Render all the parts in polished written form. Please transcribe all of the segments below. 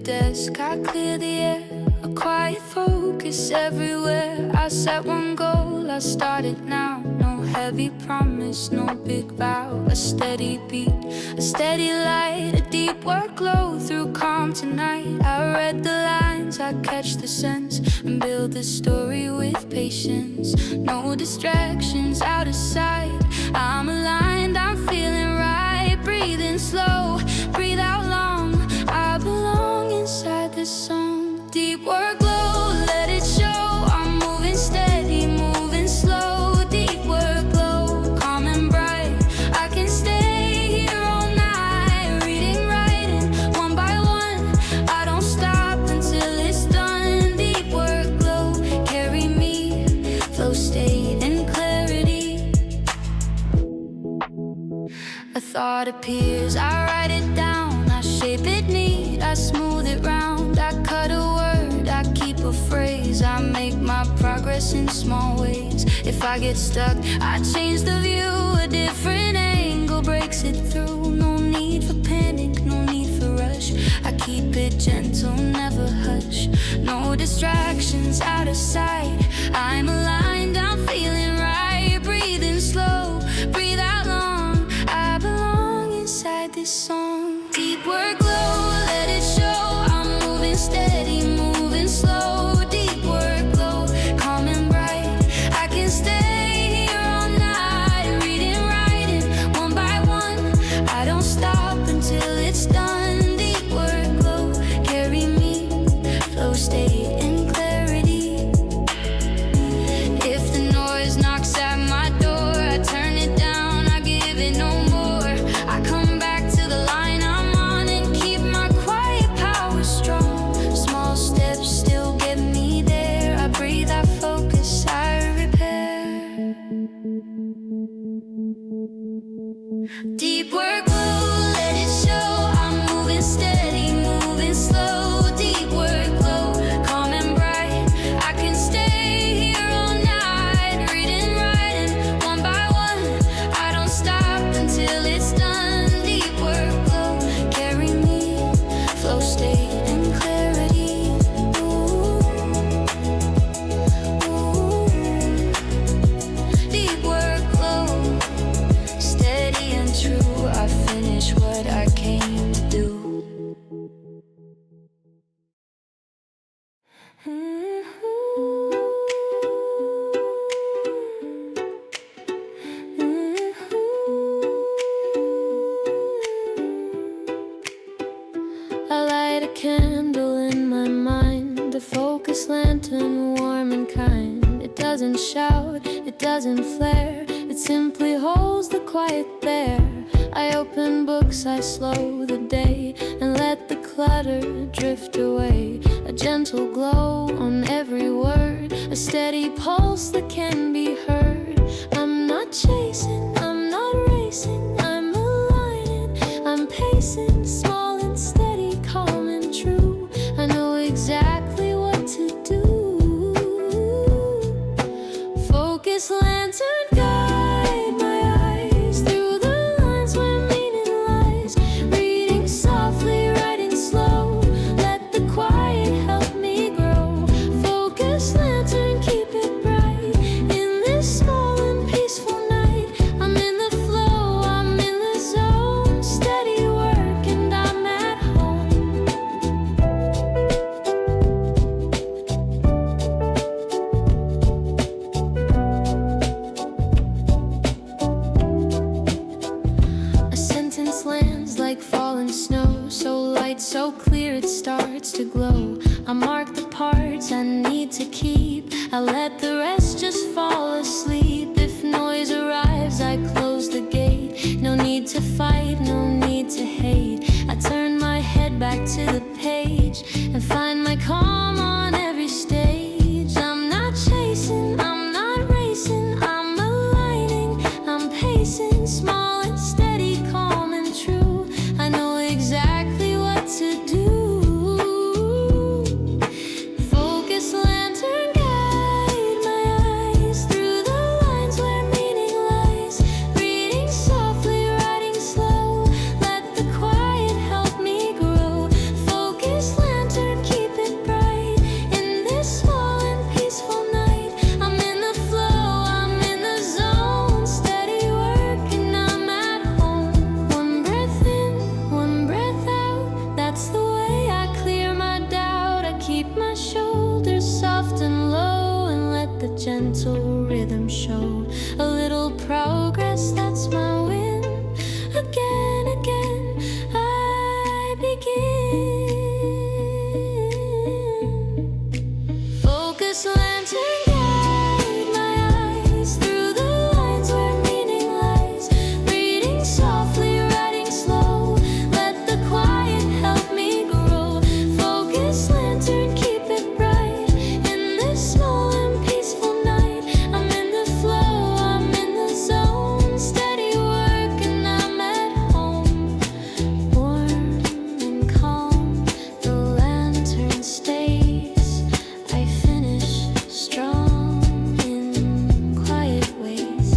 desk, I clear the air, a quiet focus everywhere. I set one goal, I start it now. No heavy promise, no big vow. A steady beat, a steady light, a deep workload through calm tonight. I read the lines, I catch the sense, and build the story with patience. No distractions out of sight, I'm aligned, I'm feeling right. Breathing slow, breathe out long, I belong inside this song. Deep workload, let it show. I'm moving steady, moving slow. Deep workload, calm and bright. I can stay here all night, reading, writing, one by one. I don't stop until it's done. Deep workload, carry me, flow state and clarity. A thought appears, I write it down, I shape it neat, I smooth it round, I cut a word, I keep a phrase, I make my progress in small ways. If I get stuck, I change the view, a different angle breaks it through. No need for panic, no need for rush, I keep it gentle, never hush. No distractions out of sight, I'm aligned, I'm feeling right. Breathing slow, breathe out long, I belong inside this song. Deep workload, let it show. I'm moving steady, moving slow. Deep workload, calm and bright. I can stay here all night, reading, writing, one by one. I don't stop until it's done. Deep workload, carry me, flow state and clarity. If the noise knocks at my door, I turn it down, I give it no more. I come back to the line I'm on and keep my quiet power strong. Small steps still get me there. I breathe, I focus, I repair. Deep workload, let it show. I'm moving steady, moving slow. Deep workload, calm and bright. I can stay here all night, reading, writing, one by one. I don't stop until it's done. Deep workload, carry me, flow state and clarity. Ooh, ooh. Deep workload, steady and true. I finish what I came to do. I light a candle in my mind, a focus lantern, warm and kind. It doesn't shout, it doesn't flare, it simply holds the quiet there. I open books, I slow the day and let the clutter drift away. A gentle glow on every word, a steady pulse that can be heard. I'm not chasing, I'm not racing, I'm aligning, I'm pacing, small and steady, calm and true. I know exactly what to do. Focus lantern, guide my eyes through the lines where meaning lies. Reading softly, writing slow, let the quiet help me grow. Focus lantern, keep it bright in this small and peaceful night. I'm in the flow, I'm in the zone, steady work and I'm at home. A sentence lands like fallen snow, so light, so clear it starts to glow. I mark the parts I need to keep, I let the rest just fall asleep. If noise arrives, I close the gate. No need to fight, no need to hate. I turn my head back to the page and find my calm on every stage. I'm not chasing, I'm not racing, I'm aligning, I'm pacing, small and steady, calm and true. I know exactly what to do. Focus lantern, guide my eyes through the lines where meaning lies. Reading softly, writing slow, let the quiet help me grow. Focus gentle rhythm show. A little progress, that's my win. Again, again, I begin. Focus lantern, guide my eyes through the lines where meaning lies. Reading softly, writing slow. Let the quiet help me grow. Focus lantern, keep it bright. In this small and peaceful night, I'm in the flow, I'm in the zone. Steady work and I'm at home. Warm and calm, the lantern stays. I finish strong in quiet ways.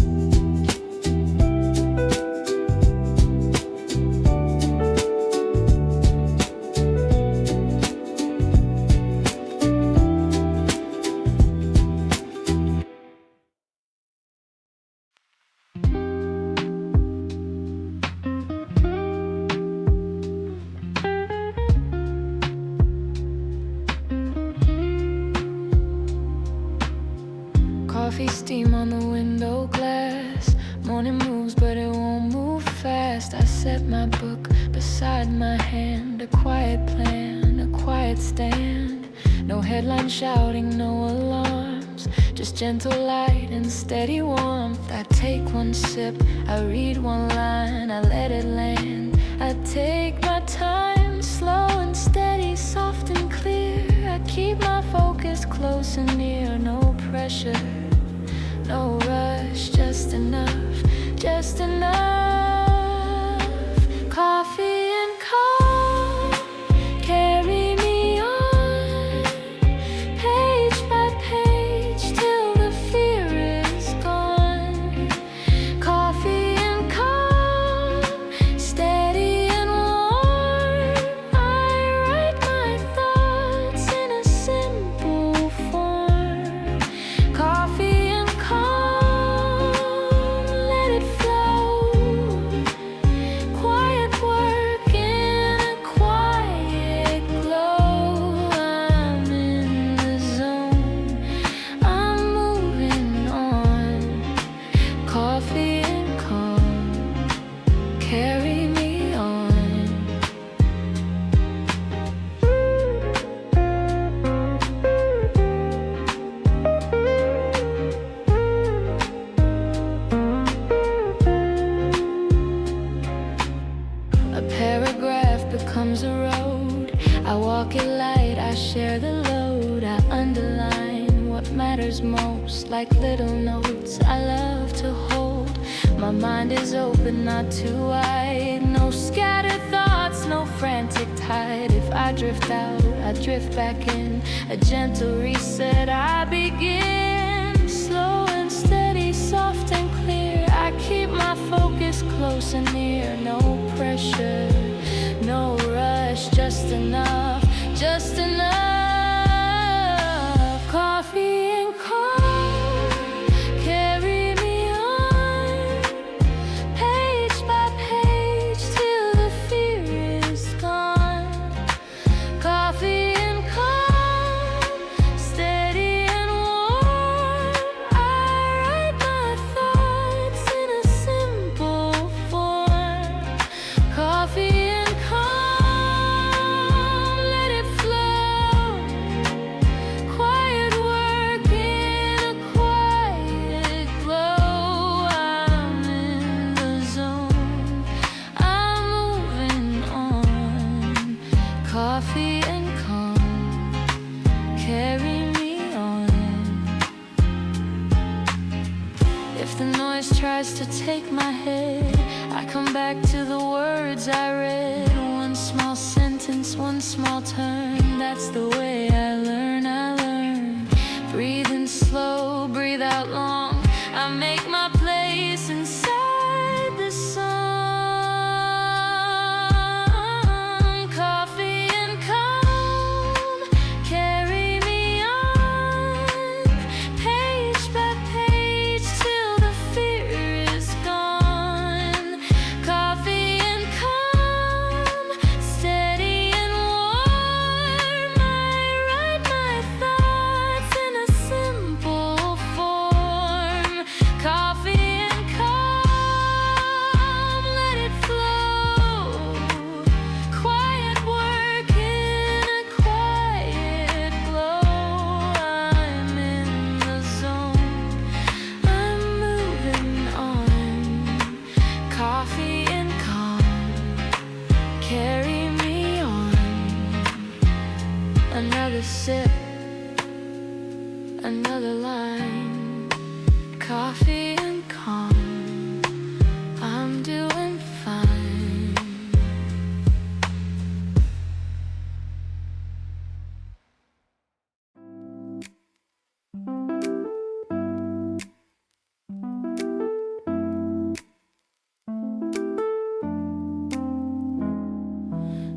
Coffee steam on the window glass. Morning moves, but it won't move fast. I set my book beside my hand. A quiet plan, a quiet stand. No headline shouting, no alarms. Just gentle light and steady warmth. I take one sip, I read one line, I let it land. I take my time, slow and steady, soft and clear. I keep my focus close and near. No pressure, no rush, just enough, just enough. Coffee and calm carry me on, page by page till the fear is gone. Coffee and calm, steady and warm. I write my thoughts in a simple form. Coffee and calm, let it flow. Quiet work in a quiet glow. I'm in the zone, I'm moving on. Coffee and calm, carry me on. A paragraph becomes a road. I walk it light, I share the load. I underline what matters most, like little notes I love to hold. My mind is open, not too wide. No scattered thoughts, no frantic tide. If I drift out, I drift back in. A gentle reset, I begin. Slow and steady, soft and clear. I keep my focus close and near. No pressure, no rush, just enough, just enough. Coffee and calm, carry me on, page by page till the fear is gone. Coffee and calm, steady and warm. I write my thoughts in a simple form. Coffee and calm, let it flow. Quiet work in a quiet glow. I'm in the zone, I'm moving on. Coffee and calm, carry me on. If the noise tries to take my head, I come back to the words I read. One small sentence, one small turn. That's the way I learn, I learn. Breathe in slow, breathe out long. I make my place inside the sun. Coffee and calm, carry me on, page by page till the fear is gone. Coffee and calm, steady and warm. I write my thoughts in a simple form. another line. Coffee and calm, I'm doing fine.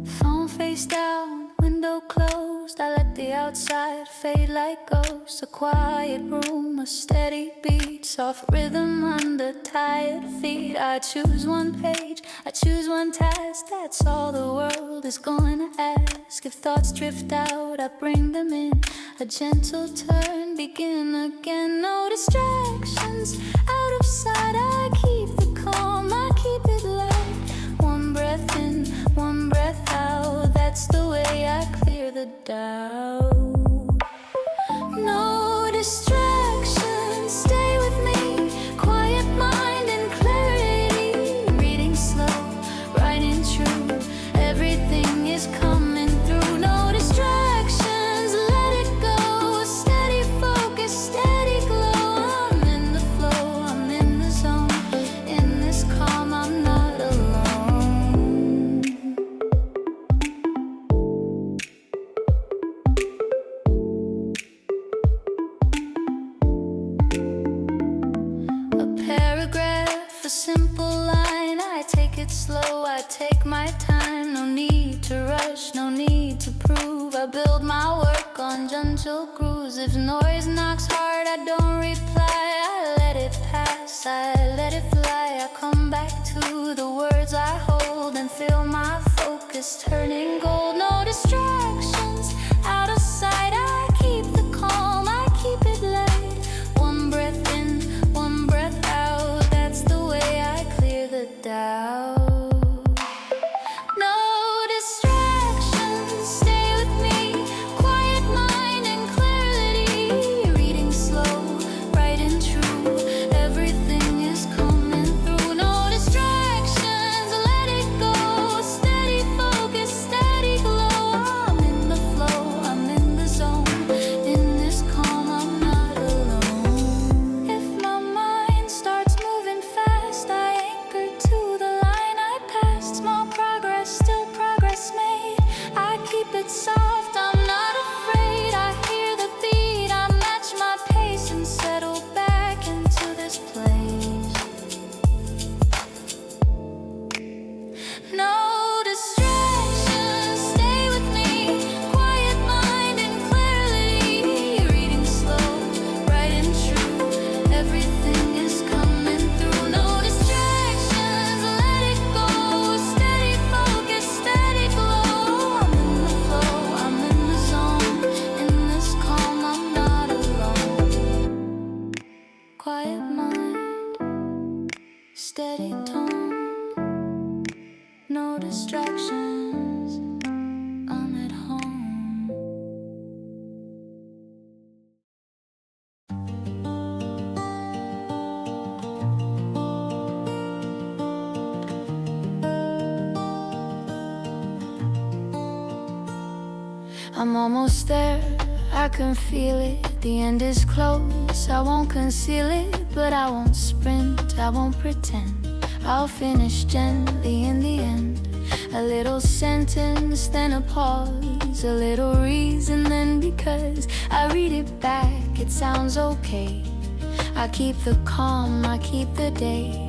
Phone face down, window closed, I let the outside fade like ghosts. A quiet room, a steady beat, soft rhythm under tired feet. I choose one page, I choose one task, that's all the world is going to ask. If thoughts drift out, I bring them in, a gentle turn, begin again. No distractions, out of sight, I keep the calm, I keep it light. One breath in, one breath out, that's the way I clear the doubt. No distractions, stay with me, quiet mind and clarity. Reading slow, writing true, everything is coming through. No distractions, let it go, steady focus, steady glow. I'm in the flow, I'm in the zone, in this calm I'm not alone. A paragraph, a simple line, I take it slow, I take my time. No need to rush, no need to prove, I build my work on gentle grooves. If noise knocks hard, I don't reply, I let it pass, I let it fly. I come back to the words I hold and feel my focus turning gold. No distractions, out of sight, I keep the calm, I keep it light. One breath in, one breath out, that's the way I clear the doubt. No distractions, stay with me, quiet mind and clarity. Reading slow, writing true, everything is coming through. No distractions, let it go, steady focus, steady glow. I'm in the flow, I'm in the zone, in this calm I'm not alone. If my mind starts moving fast, I anchor to the line I passed. Small progress, still progress made, I keep it soft, I'm not afraid. I hear the beat, I match my pace and settle back into this place. No distractions, stay with me, quiet mind and clarity. Reading slow, writing true, everything is coming through. No distractions, let it go, steady focus, steady glow. I'm in the flow, I'm in the zone, in this calm I'm not alone. Quiet mind, steady tone, no distractions, I'm at home. I'm almost there, I can feel it. The end is close, I won't conceal it. But I won't sprint, I won't pretend, I'll finish gently in the end. A little sentence, then a pause, a little reason, then because. I read it back, it sounds okay. I keep the calm, I keep the day.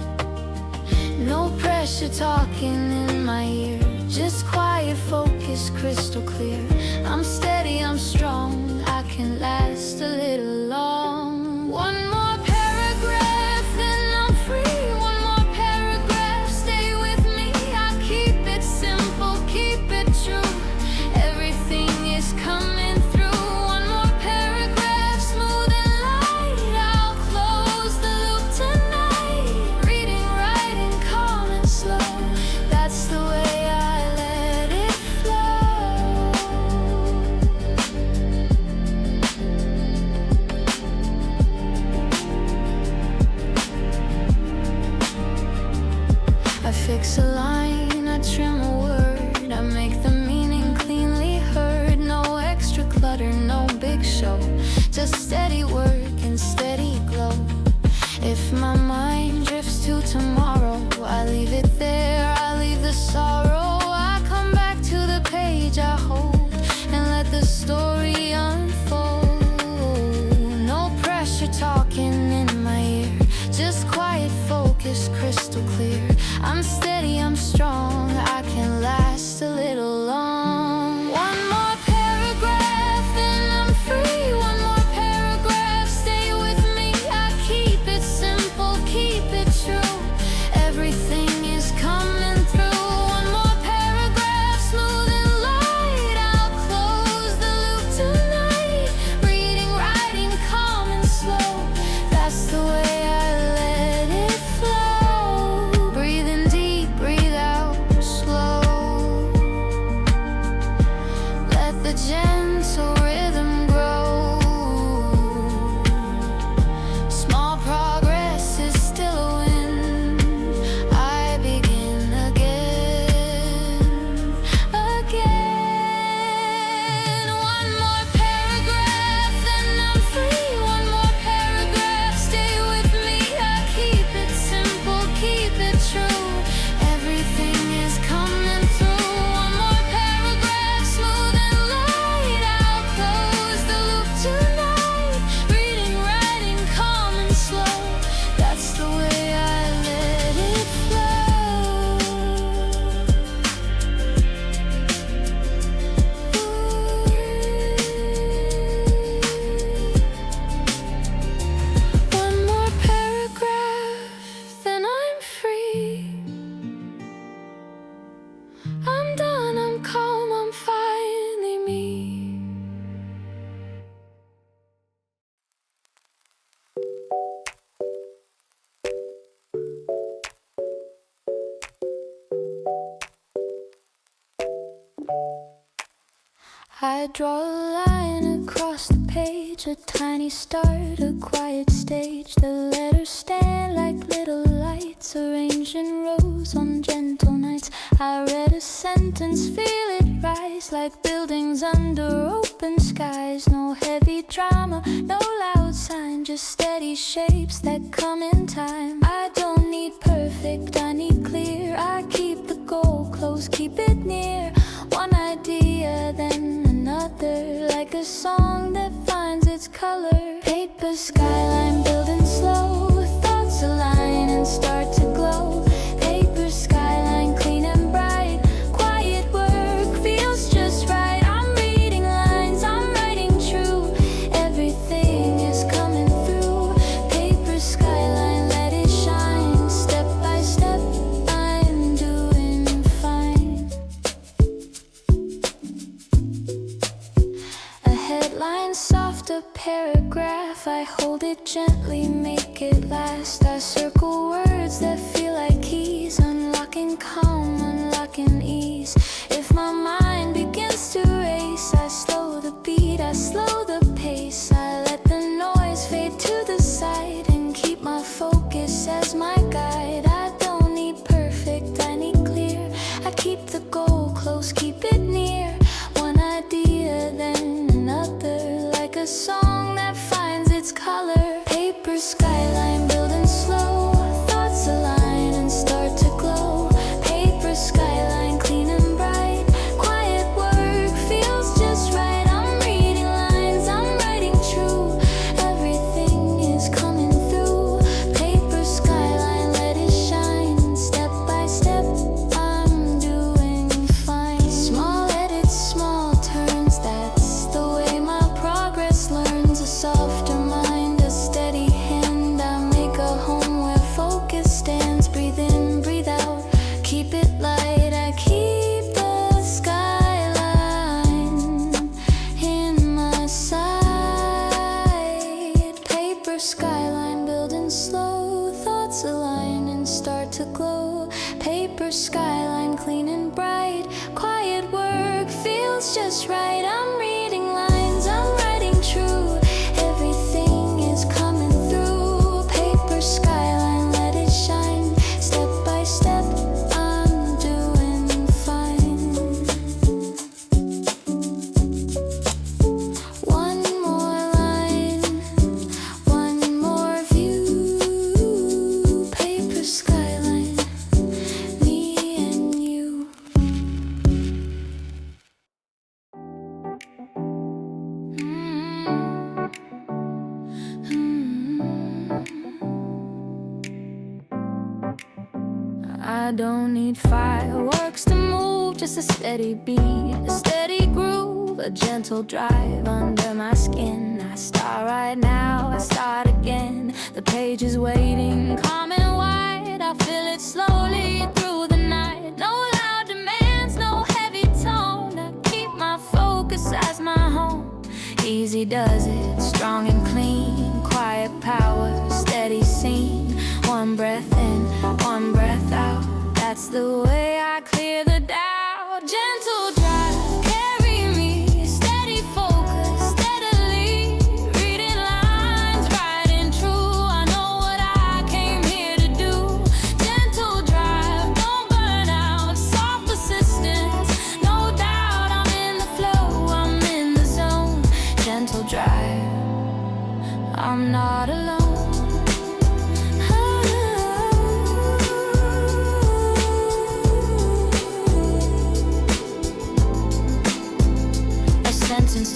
No pressure talking in my ear, just quiet focus, crystal clear. I'm steady, I'm strong, I can last a little long. One more paragraph, then I'm free. One more paragraph, stay with me. I keep it simple, keep it true, everything is coming through. One more paragraph, smooth and light, I'll close the loop tonight. Reading, writing, calm and slow, that's the way I let it flow. just steady work and steady glow. If my mind drifts to tomorrow, I leave it there, I leave the sorrow. I come back to the page I hold and let the story unfold. No pressure talking in my ear, just quiet focus, crystal clear. I'm steady, I'm strong, I can last a little long. One more paragraph, then I'm free. One more paragraph, stay with me. I keep it simple, keep it true. Everything is coming through. One more paragraph, smooth and light. I'll close the loop tonight. Reading, writing, calm and slow. That's the way I let it flow. Breathing deep, breathe out slow. Let the gentle rhythm grow. Small progress is still a win. I begin again, again. One more paragraph, then I'm free. One more paragraph, stay with me. I keep it simple, keep it true. Everything is coming through. One more paragraph, smooth and light. I'll close the loop tonight. Reading, writing, calm and slow. That's the way I let it flow. One more paragraph, then I'm free. I'm done, I'm calm, I'm finally me. I draw a line across the page, a tiny start, a quiet stage. The letters stand like little lights, arranged in rows on gentle nights. I read a sentence, feel it rise like buildings under open skies. No heavy drama, no loud sign, just steady shapes that come in time. I don't need perfect, I need clear. I keep the goal close, keep it near. One idea, then another, like a song that finds its color. Paper skyline, building slow. Thoughts align and start to glow. Paper skyline, clean and bright. Quiet work feels just right. I'm reading lines, I'm writing true. Everything is coming through. Paper skyline, let it shine. Step by step, I'm doing fine. A headline, soft, a paragraph. I hold it gently, make it last. I circle words that feel like keys, unlocking calm, unlocking ease. If my mind begins to race, I slow the beat, I slow the pace. I let the noise fade to the side and keep my focus as my guide. I don't need perfect, I need clear. I keep the goal close, keep it near. One idea, then another, like a song that finds its color. Paper skyline, building slow. Thoughts align and start to glow. Paper skyline, clean and bright. Quiet work feels just right. I'm reading lines, I'm writing true. Everything is coming through. Paper skyline, let it shine. Step by step, I'm doing fine. Small edits, small turns, that's the way my progress learns. A softer mind, a steady hand. I make a home where focus stands. Breathe in, breathe out, keep it light. I keep the skyline in my sight. Paper skyline, building slow. Thoughts align and start to glow. Paper skyline, clean and bright. Quiet work feels just right. I'm reading lines, I'm writing true. Everything is coming through. Paper skyline, let it shine. Step by step, I'm doing fine. One more line, I don't need fireworks to move, just a steady beat, a steady groove, a gentle drive under my skin. I start right now, I start again. The page is waiting, calm and wide. I feel it slowly through the night. No loud demands, no heavy tone. I keep my focus as my home. Easy does it, strong and clean. Quiet power, steady scene. One breath in, one breath out. That's the way I clear the doubt. Gentle drive, carry me. Steady focus, steadily. Reading lines, right and true. I know what I came here to do. Gentle drive, don't burn out. Soft persistence, no doubt. I'm in the flow, I'm in the zone. Gentle drive, I'm not alone.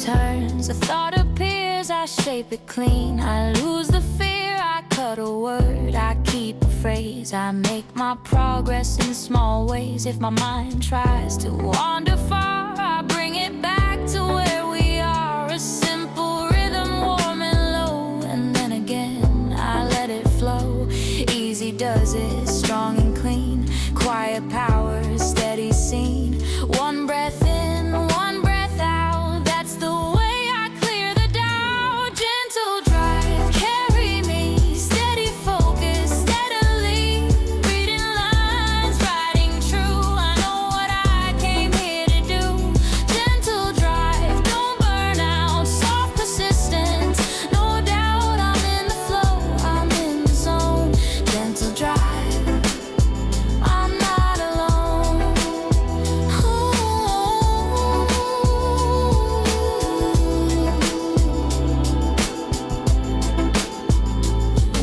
Turns, a thought appears, I shape it clean. I lose the fear, I cut a word, I keep a phrase. I make my progress in small ways. If my mind tries to wander far, I bring it back to where we are. A simple rhythm, warm and low. And then again, I let it flow. Easy does it, strong and clean. Quiet power, steady scene. One breath in, one breath out. That's the way I clear the doubt. Gentle drive, carry me. Steady focus, steadily. Reading lines, writing true. I know what I came here to do. Gentle drive, don't burn out. Soft persistence, no doubt. I'm in the flow, I'm in the zone. Gentle drive, I'm not alone.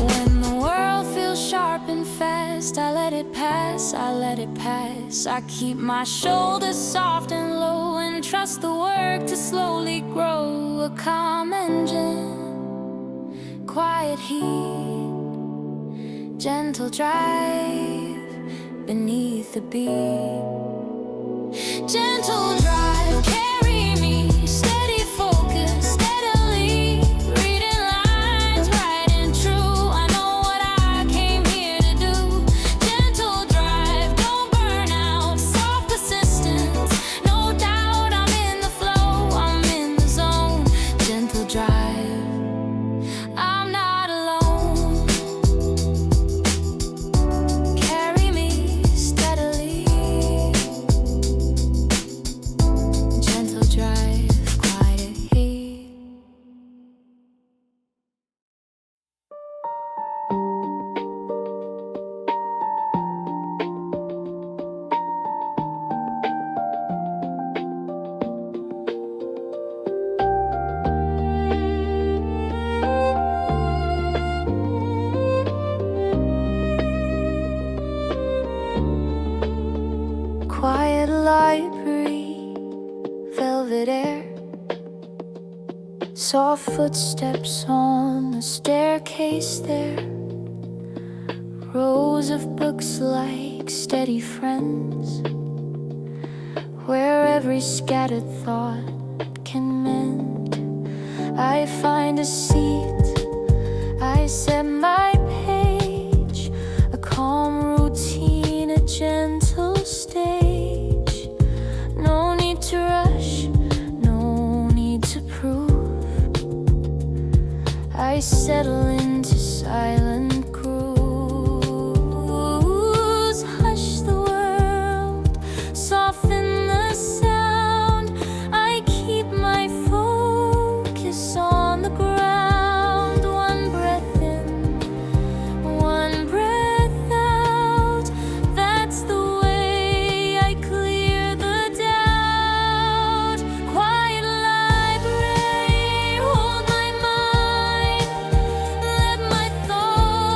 When the world feels sharp and fast, I let it pass, I let it pass. I keep my shoulders soft and low and trust the work to slowly grow. A calm engine, quiet heat, gentle drive beneath the beat. Gentle drive, carry me. Steady focus, steadily. Reading lines, right and true. I know what I came here to do. Gentle drive, don't burn out. Soft persistence, no doubt. I'm in the flow, I'm in the zone. Gentle drive, I'm not alone. Carry me steadily. Gentle drive, quiet heat. Quiet library, velvet air. Soft footsteps on the staircase there. Rows of books like steady friends, where every scattered thought can mend. I find a seat, I set my page. A calm routine, a gentle stage. No need to rush, no need to prove. I settle into silent grooves. Hush the world, soften the sound. I keep my focus on the ground. One breath in, one breath out. That's the way I clear the doubt. Quiet library, hold my mind. Let my thoughts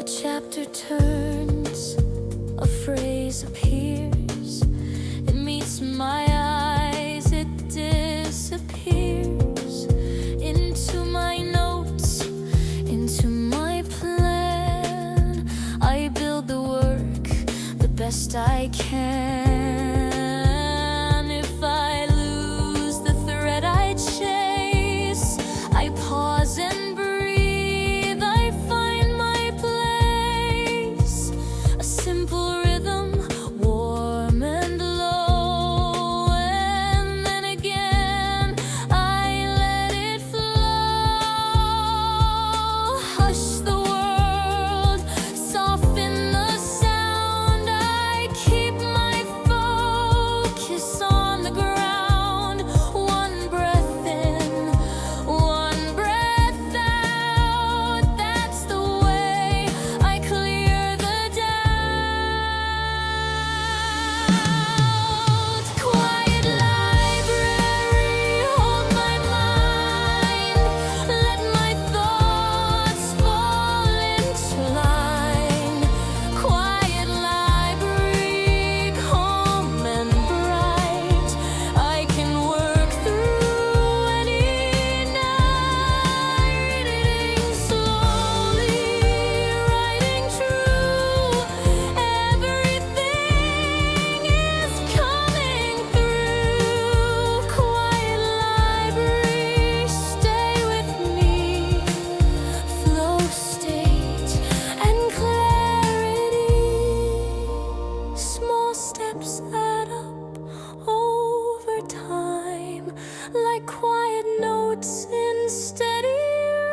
chapter turns, a phrase appears, it meets my eyes, it disappears into my notes, into my plan. I build the work the best I can. If I lose the thread I chase, I pause and breathe, I find my place. A simple rhythm, warm and low, and then again I let it flow. Hush the world, soften the sound, I keep my focus on the ground. One breath in, one breath out, that's the way I clear the doubt. Quiet library, hold my mind, let my thoughts fall into line. Quiet library, calm and bright, I can work through any night. Reading slowly, writing true, everything is coming through. Quiet library, stay with me, flow state and clarity. Small steps add up over time, like quiet notes in steady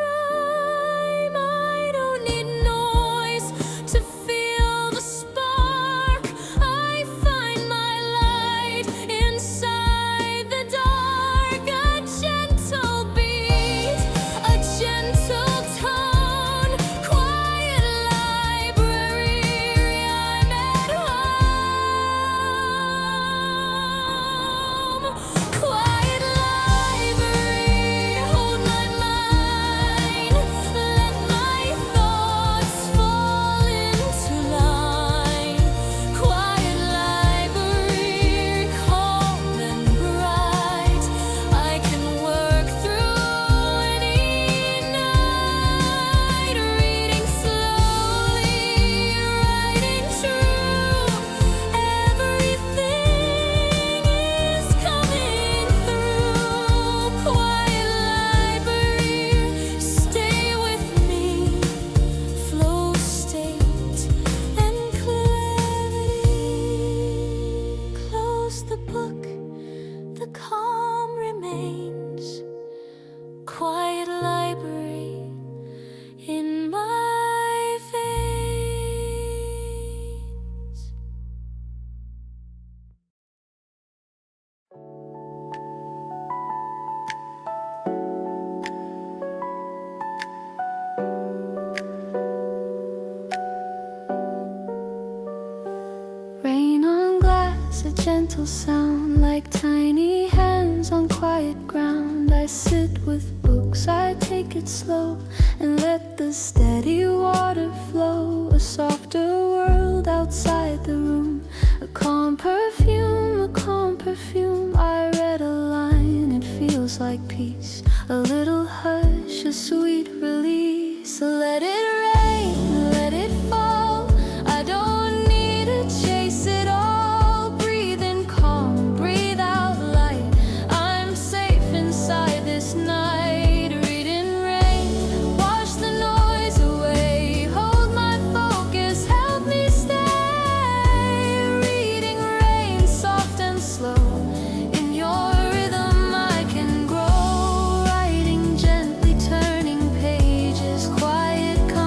rhyme. I don't need noise to feel the spark, I find my light inside the dark. A gentle beat, a gentle tone, quiet library, I'm at home. Quiet library, hold my mind, let my thoughts fall into line. Quiet library, calm and bright, I can work through any night. Reading slowly, writing true, everything is coming through. Quiet library, stay with me, flow state and clarity. Close the book, the calm remains. Quiet library in my veins. Rain on glass, a gentle sound, like tiny hands on quiet ground. I sit with books, I take it slow, and let the steady water flow. A softer world outside the room, a calm perfume, a calm perfume. I read a line, it feels like peace, a little hush, a sweet release. Let it rain, let it fall, I don't need to chase it all. Breathe in calm, breathe out light, I'm safe inside this night. Reading rain, wash the noise away, hold my focus, help me stay. Reading rain, soft and slow, in your rhythm I can grow. Writing gently, turning pages, quiet, calm.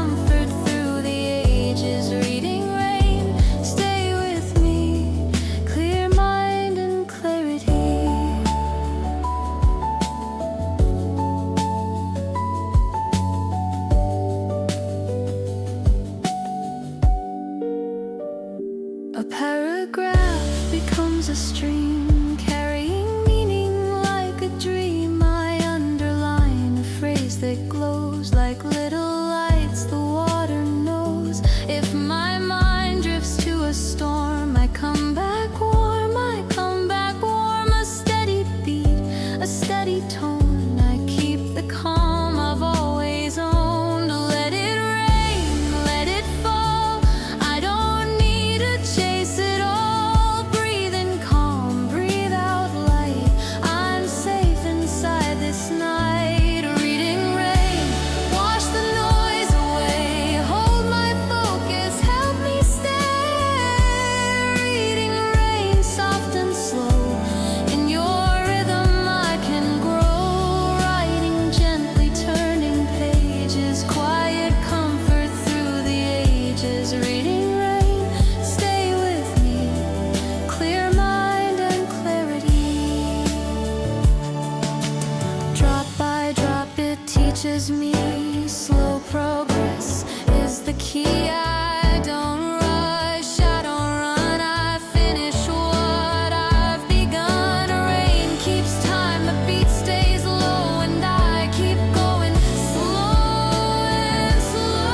me. Slow progress is the key. I don't rush, I don't run, I finish what I've begun. Rain keeps time, the beat stays low, and I keep going slow and slow.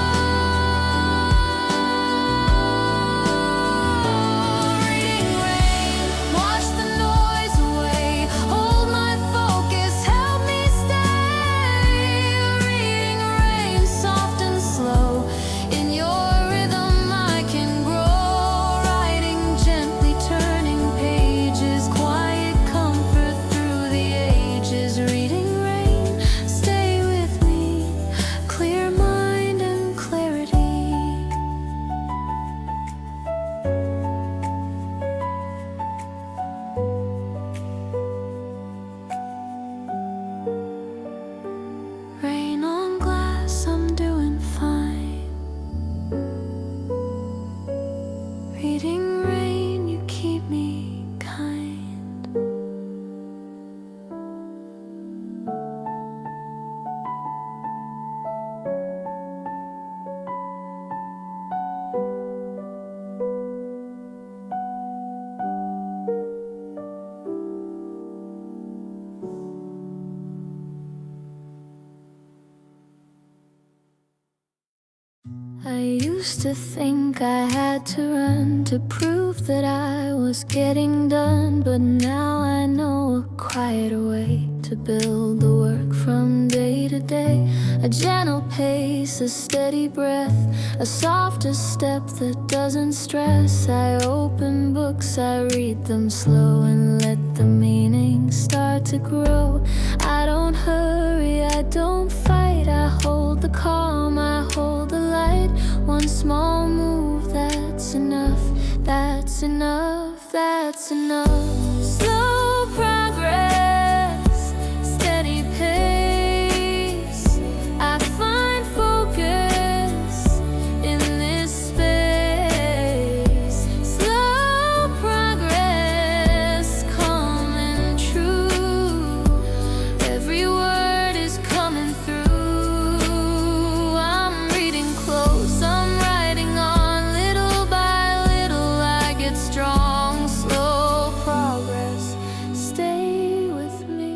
Reading rain, wash the noise away, hold my focus, help me stay. Reading rain, soft and slow, in your rhythm I can grow. Writing gently, turning pages, quiet comfort through the ages. Reading rain, stay with me, clear mind and clarity. Rain on glass, I'm doing fine. Reading rain, you keep me kind. I used to think I had to run to prove that I was getting done, but now I know a quieter way to build the work from day to day. A gentle pace, a steady breath, a softer step that doesn't stress. I open books, I read them slow and let the meaning start to grow. I don't hurry, I don't fight, I hold the calm, I hold the light. One small move, that's enough, that's enough, that's enough. Slow progress, steady pace, I find focus in this space. Slow progress, calm and true, every word is coming through. I'm reading close, I'm writing on, little by little I get strong. Slow progress, stay with me,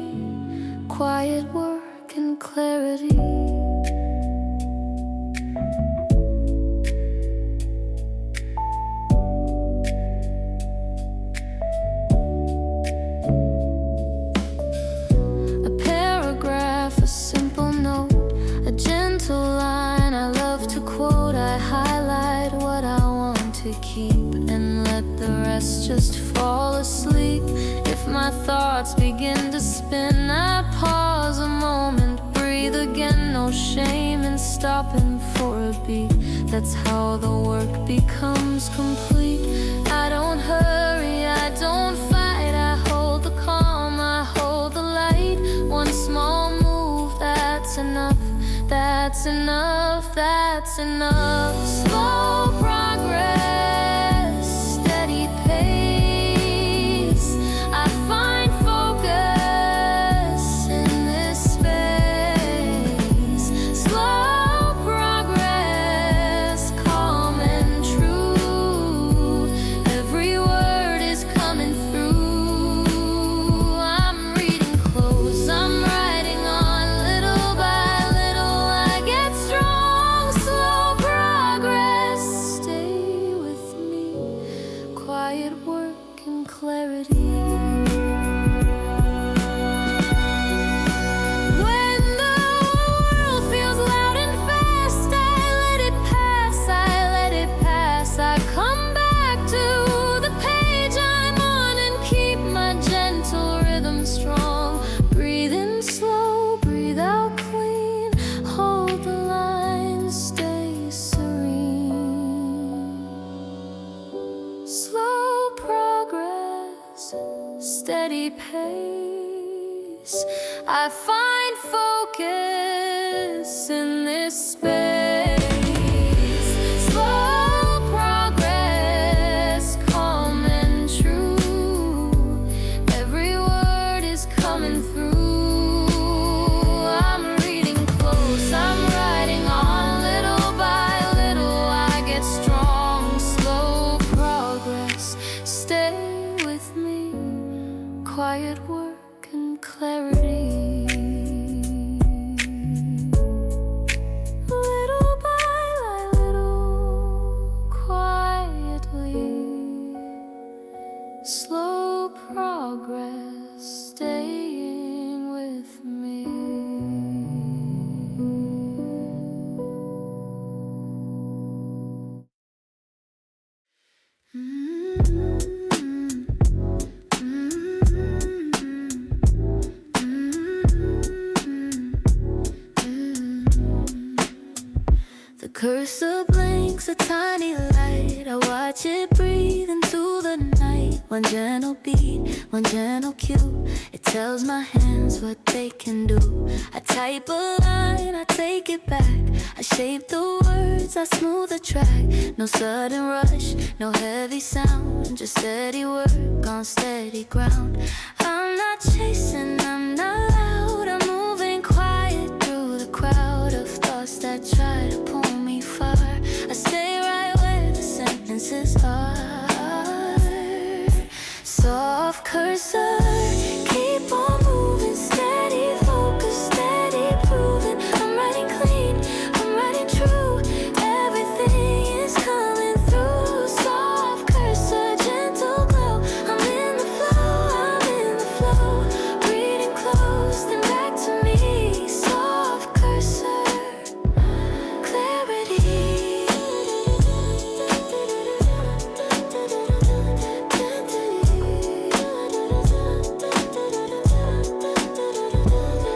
quiet work and clarity. A paragraph, a simple note, a gentle line I love to quote. I highlight what I want to keep and let the rest just fall asleep. If my thoughts begin to spin, I pause a moment, breathe again. No shame in stopping for a beat. That's how the work becomes complete. I don't hurry, I don't fight, I hold the calm, I hold the light. One small move, that's enough, that's enough, that's enough. Slow progress, steady pace, I find focus in this space. Slow progress, calm and true, every word is coming through. I'm reading close, I'm writing on, little by little I get strong. Slow progress, stay with me, Cursor blinks a tiny light. I watch it breathe into the night. One gentle beat, one gentle cue. It tells my hands what they can do. I type a line, I take it back. I shape the words, I smooth the track. No sudden rush, no heavy sound. Just steady work on steady ground. I'm not chasing, I'm not loud. I'm moving quiet through the crowd of thoughts that try to pull me far. I stay right where the sentences are. Soft cursor, keep on moving, steady focus, steady proving. I'm writing clean, I'm writing true. Everything is coming through. Soft cursor, gentle glow. I'm in the flow, I'm in the flow. Reading close, then back to me. Soft cursor, clarity.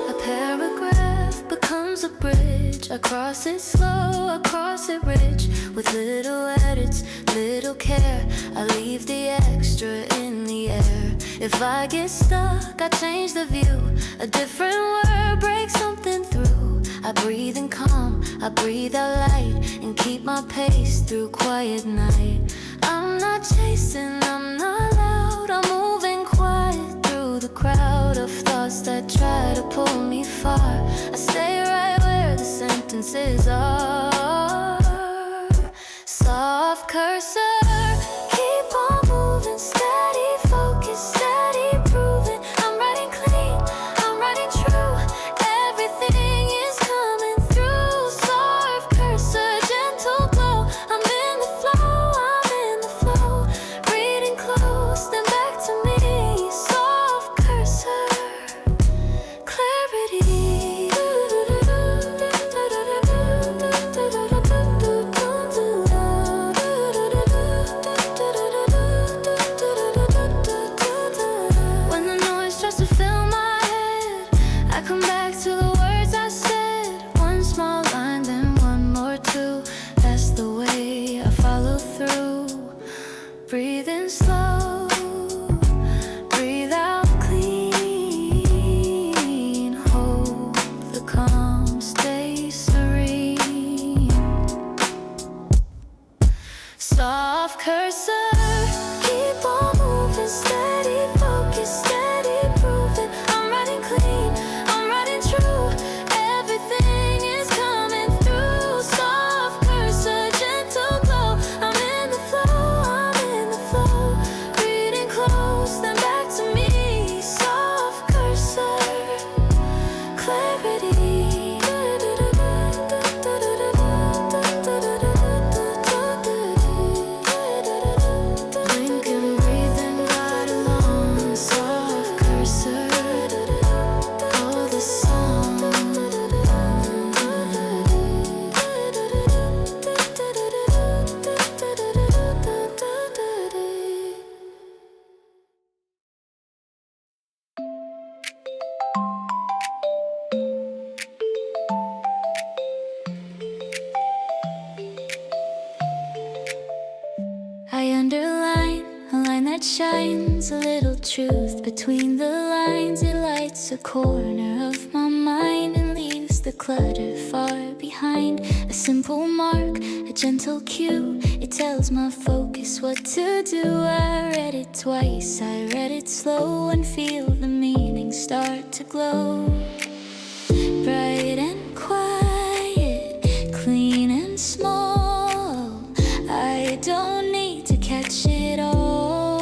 A paragraph becomes a bridge. I cross it slow, I cross it rich. With little edits, little care. I leave the extra in the air. If I get stuck, I change the view. A different word breaks something through. I breathe in calm, I breathe out light. And keep my pace through quiet night. I'm not chasing, I'm not loud. I'm moving quiet through the crowd of thoughts that try to pull me far. I stay right where the sentences are. Soft cursor, keep on moving, steady focus, steady proving. I'm writing clean, I'm writing true. Everything is coming through. Soft cursor, gentle glow. I'm in the flow, I'm in the flow. Reading close, then back to me. Soft cursor, clarity. When the noise tries to fill my head, I come back to the words I said. One small line, then one more too. That's the way I follow through. Breathe in slow, breathe out clean. Hold the calm, stay serene. Soft cursor, keep on moving, steady focus, steady proving. I'm writing clean, I'm writing true. Everything is coming through. Soft cursor, gentle glow. I'm in the flow, I'm in the flow. Reading close, then back to me. Soft cursor, clarity. Blink and breathe and ride along. Soft cursor, all the song. I underline a line that shines a little truth between the lines. It lights a corner of my mind and leaves the clutter far behind. A simple mark, a gentle cue. It tells my focus what to do. I read it twice, I read it slow, and feel the meaning start to glow. Bright and quiet, clean and small. I don't need to catch it all.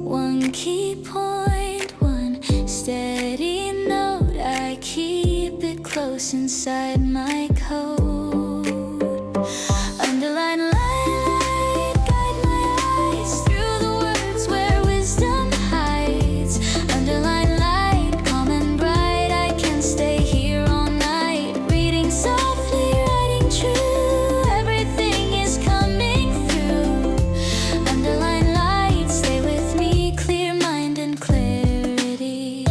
One key point, one steady note. I keep it close inside my code. Underlined light, guide my eyes through the words where wisdom hides. Underlined light, calm and bright. I can stay here all night, reading softly, writing true. Everything is coming through. Underlined light, stay with me, clear mind and clarity.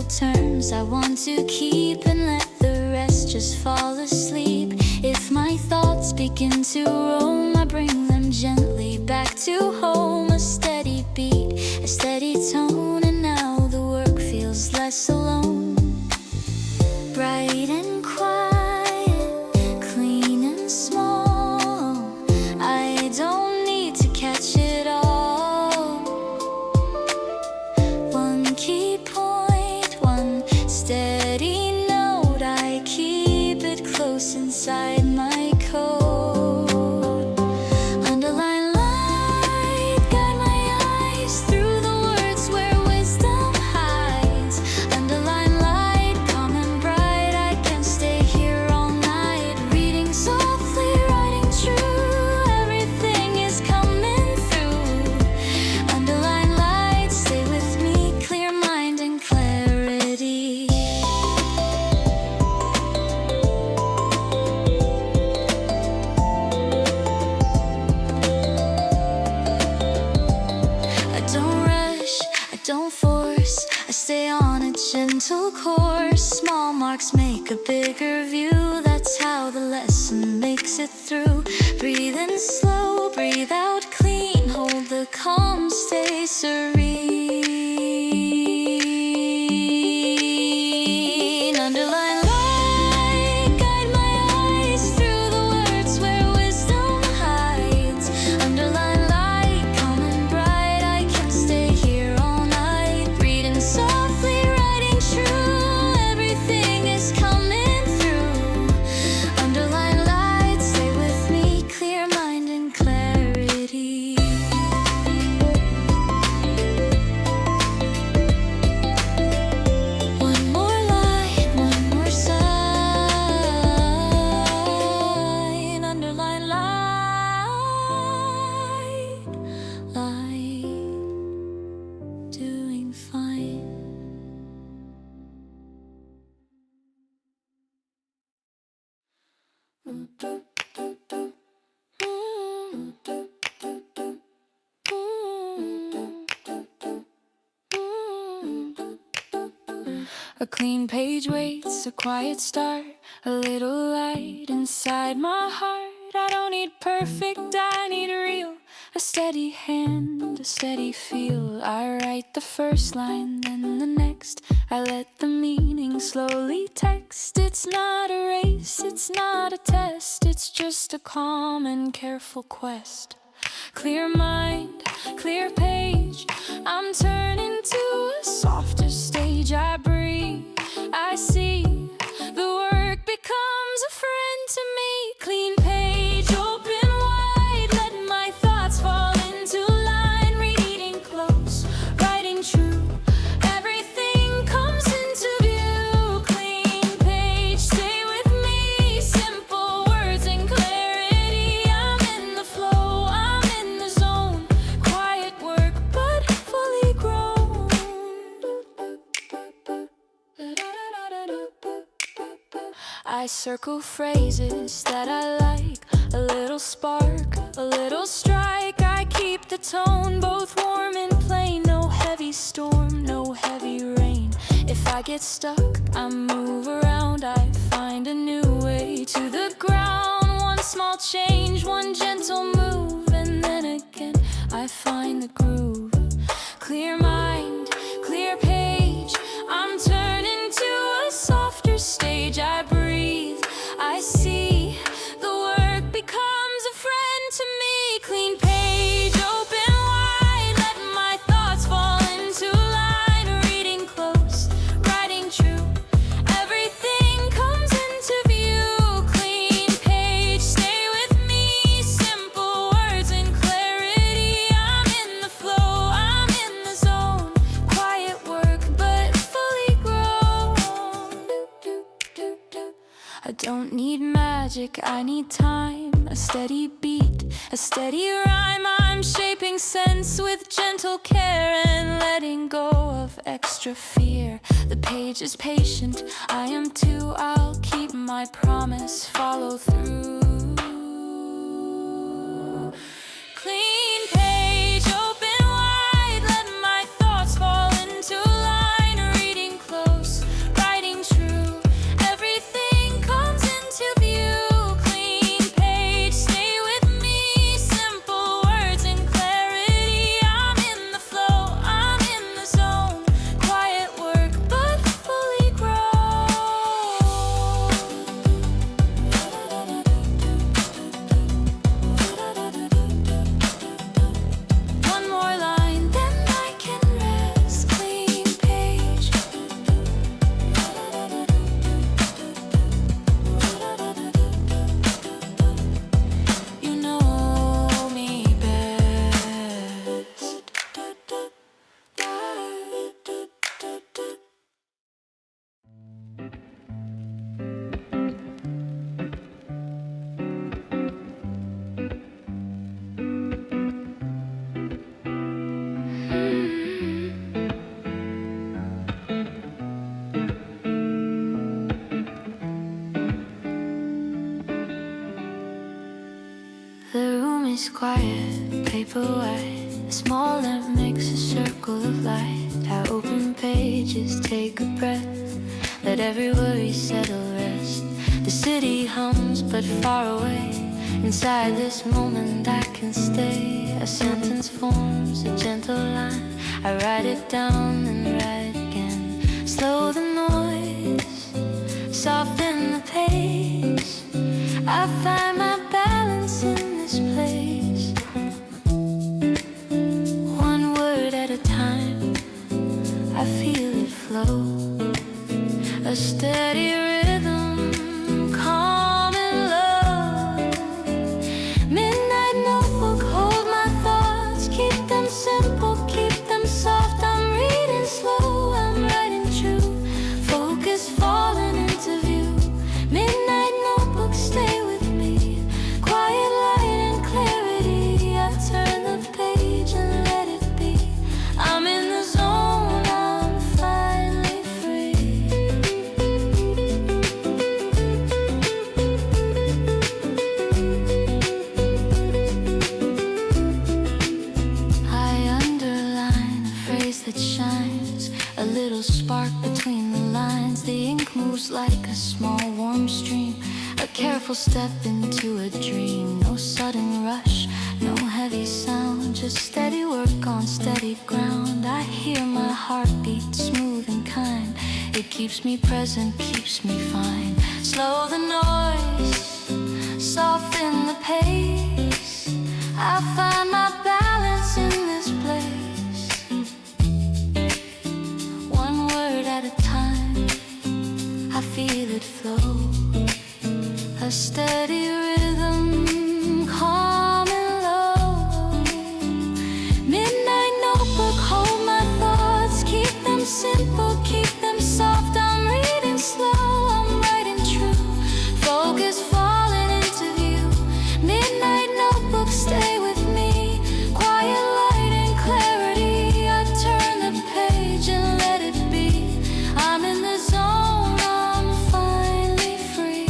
terms I want to keep and let the rest just fall asleep. If my thoughts begin to roam, I bring them gently back to home. A steady beat, a steady tone, and now the work feels less alone. Bright and quiet, clean and small, I don't need to catch it all. One key point, one steady note, I keep it close inside my code. Underlined light, guide my eyes through the words where wisdom hides. Underlined light, calm and bright, I can stay here all night. Reading softly, writing true, everything is coming through. Underlined light, stay with me, clear mind and clarity. I don't rush, I don't force, I stay on a gentle course. Small marks make a bigger view, that's how the lesson makes it through. Breathe in slow, breathe out clean, hold the calm, stay serene. Underline light, guide my eyes through the words where wisdom hides. Underline light, calm and bright, I can stay here all night. Reading softly, writing true, everything is coming through. Underline light, stay with me, clear mind and clarity. One more line, one more sign. Underline light, doing fine. A clean page waits, a quiet start, a little light inside my heart. I don't need perfect, I need real. A steady hand, a steady feel. I write the first line, then the next. I let the meaning slowly text. It's not a race, it's not a test, it's just a calm and careful quest. Clear mind, clear page, I'm turning to a softer stage. I breathe, I see, the work becomes a friend to me. Clean page, open wide, let my thoughts fall into line. Reading close, writing true, everything comes into view. Clean page, stay with me, simple words and clarity. I'm in the flow, I'm in the zone, quiet work but fully grown. I circle phrases that I like, a little spark, a little strike. I keep the tone both warm and plain, no heavy storm, no heavy rain. If I get stuck, I move around, I find a new way to the ground. One small change, one gentle move, and then again I find the groove. Clear mind, clear page, I'm turning to a softer stage. I breathe, I see, the work becomes a friend to me. Clean page, open wide, let my thoughts fall into line. Reading close, writing true, everything comes into view. Clean page, stay with me, simple words and clarity. I'm in the flow, I'm in the zone, quiet work but fully grown. I don't need magic, I need time, a steady beat, a steady rhyme. I'm shaping sense with gentle care and letting go of extra fear. The page is patient, I am too, I'll keep my promise, follow through. Clean page, open wide, let my thoughts fall into line. Reading close, is quiet, paper white. A small lamp makes a circle of light. I open pages, take a breath, let every worry settle, rest. The city hums but far away. Inside this moment I can stay. A sentence forms a gentle line. I write it down and write again. Slow the noise, soften the pace. I find my balance in this place. One word at a time, I feel it flow. A steady rhythm, calm and low. Midnight notebook, hold my thoughts. Keep them simple, keep them soft. I'm reading slow, I'm writing true. Focus falling into view. Midnight notebook, stay with me. Quiet light and clarity. I turn the page and let it be. I'm in the zone, I'm finally free. I underline a phrase that shines, a little spark between the lines. The ink moves like a small warm stream, a careful step into a dream. No sudden rush, no heavy sound, just steady work on steady ground. I hear my heartbeat smooth and kind. It keeps me present, keeps me fine. Slow the noise, soften the pace. I find my balance in this place. One word at a time, I feel it flow. A steady rhythm, calm and low. Midnight notebook, hold my thoughts. Keep them simple, keep them soft. I'm reading slow, I'm writing true. Focus falling into view. Midnight notebook, stay with me. Quiet light and clarity. I turn the page and let it be. I'm in the zone, I'm finally free.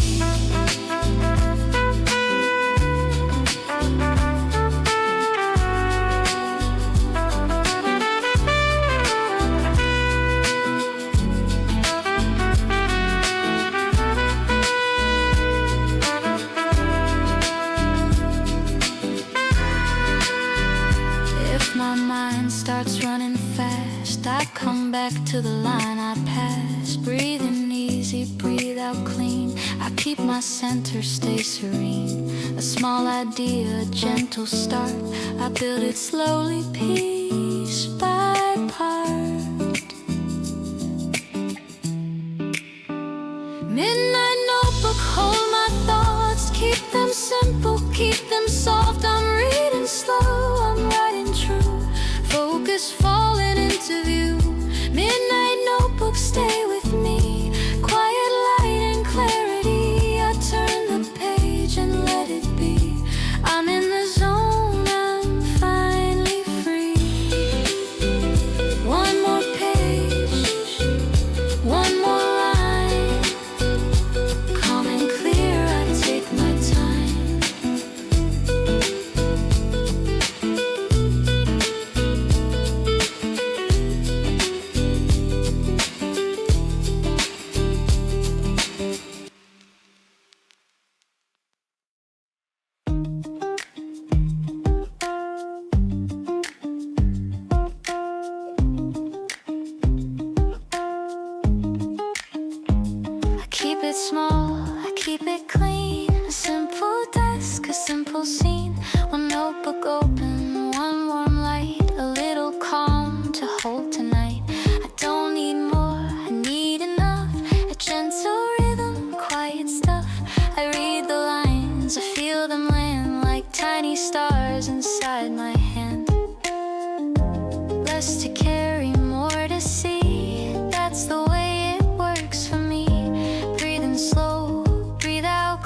If my mind starts running fast, I come back to the line I passed. Breathing easy, breathe out clean. I keep my center, stay serene. A small idea, a gentle start. I build it slowly, piece by part. Midnight notebook, hold my thoughts. Keep them simple, keep them soft. I'm reading slow, I'm writing true. Focus falling into view. Midnight notebook, stay with me. Quiet light and clarity. I turn the page and let it be. I'm in the zone, I'm finally free. One more page, one more line. Calm and clear, I take my time. I keep it small, I keep it clean. A simple desk, a simple scene. One notebook open, one warm light. A little calm to hold tonight. I don't need more, I need enough. A gentle rhythm, quiet stuff. I read the lines, I feel them land like tiny stars inside my hand. Less to carry, more to see. That's the way it works for me. Breathing slow, breathe out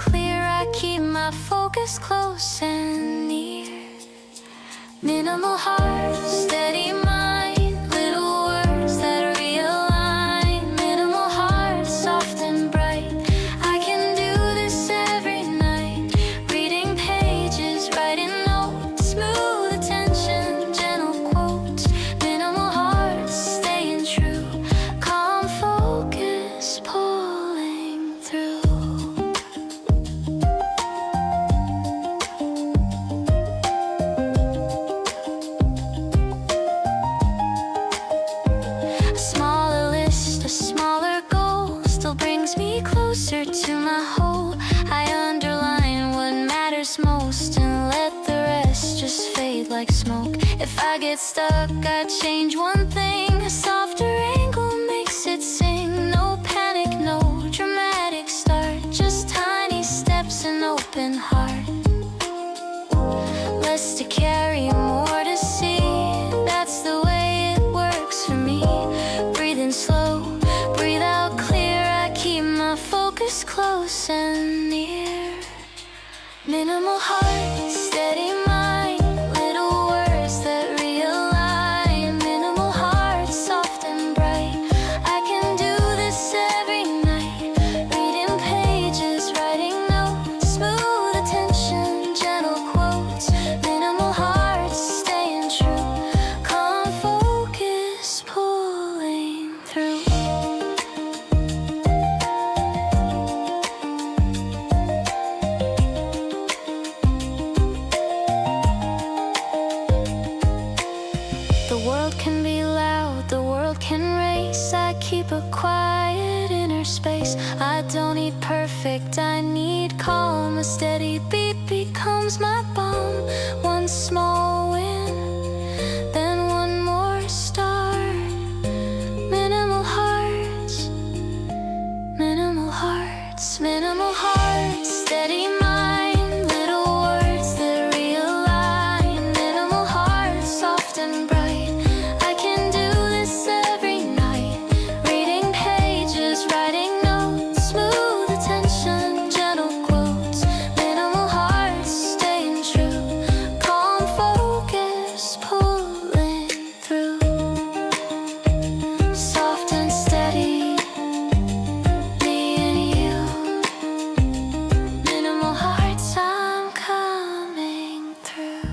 smoke. If I get stuck, I change one thing. A softer angle makes it sing. No panic, no dramatic start. Just tiny steps and open heart. Less to carry, more to see. That's the way it works for me. Breathe in slow, breathe out clear. I keep my focus close and near. Minimal heart, steady mind. Little words that realign. Minimal heart, soft and bright. I can do this every night. Reading pages, writing notes. Smooth attention, gentle quotes. Minimal heart, staying true. Calm focus, pulling through. The world can be loud, the world can race. I keep a quiet inner space. I don't need perfect, I need calm. A steady beat becomes my balm. One small win, then one more start. Minimal hearts, minimal hearts, minimal hearts, steady mind. Little words that realign. Minimal hearts, soft and bright. I can do this every night. Reading pages, writing notes. Smooth attention, gentle quotes. Minimal hearts, staying true. Calm focus, pulling through. Soft and steady, me and you. Minimal hearts, I'm coming through.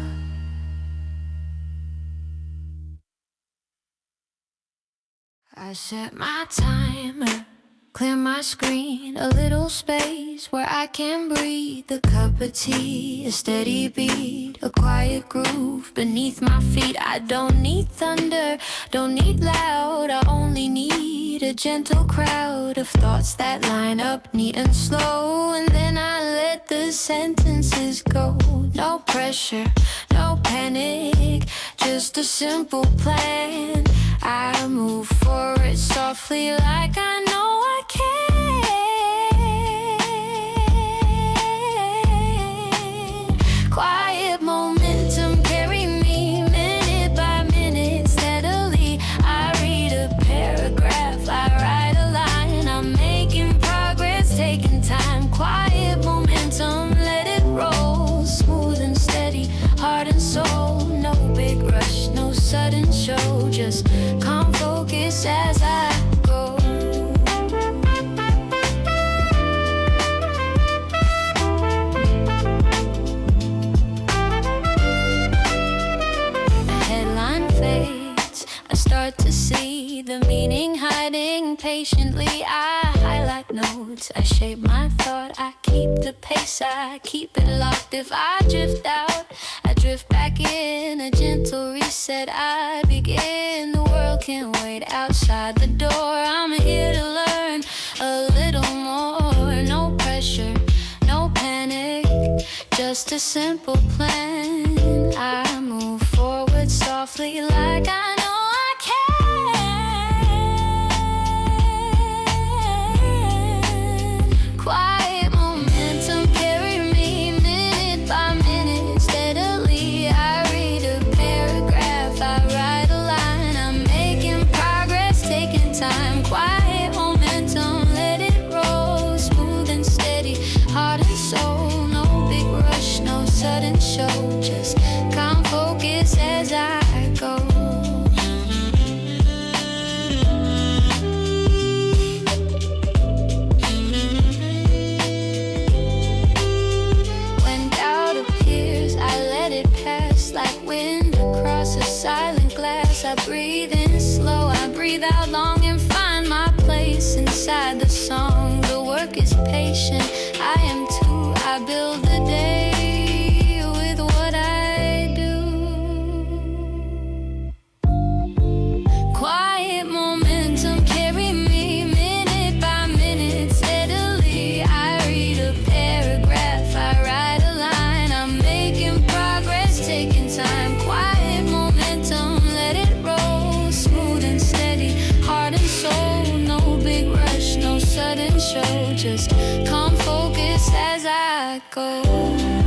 I set my timer, clear my screen, a little space where I can breathe. A cup of tea, a steady beat, a quiet groove beneath my feet. I don't need thunder, don't need loud, I only need a gentle crowd of thoughts that line up neat and slow. And then I let the sentences go. No pressure, no panic, just a simple plan. I move forward softly like I know I can. Quiet momentum carry me minute by minute steadily. I read a paragraph, I write a line. I'm making progress, taking time. Quiet momentum, let it roll. Smooth and steady, heart and soul. No big rush, no sudden show. Just calm focus as I go. A headline fades, I start to see the meaning hiding patiently. I highlight notes, I shape my thought. I keep the pace, I keep it locked. If I drift out, I drift back in. A gentle reset, I begin. The world can wait outside the door. I'm here to learn a little more. No pressure, no panic, just a simple plan. I move forward softly like I know I can. Quiet momentum carry me minute by minute steadily. I read a paragraph, I write a line. I'm making progress, taking time. Quiet momentum, let it roll. Smooth and steady, heart and soul. No big rush, no sudden show. Just calm focus as I go. When doubt appears, I let it pass like wind across a silent glass. I breathe in slow, I breathe out long and find my place inside the song. The work is patient, I am too. I build the day with what I do. Quiet momentum carry me minute by minute steadily. I read a paragraph, I write a line. I'm making progress, taking time. Quiet show. Just calm focus as I go.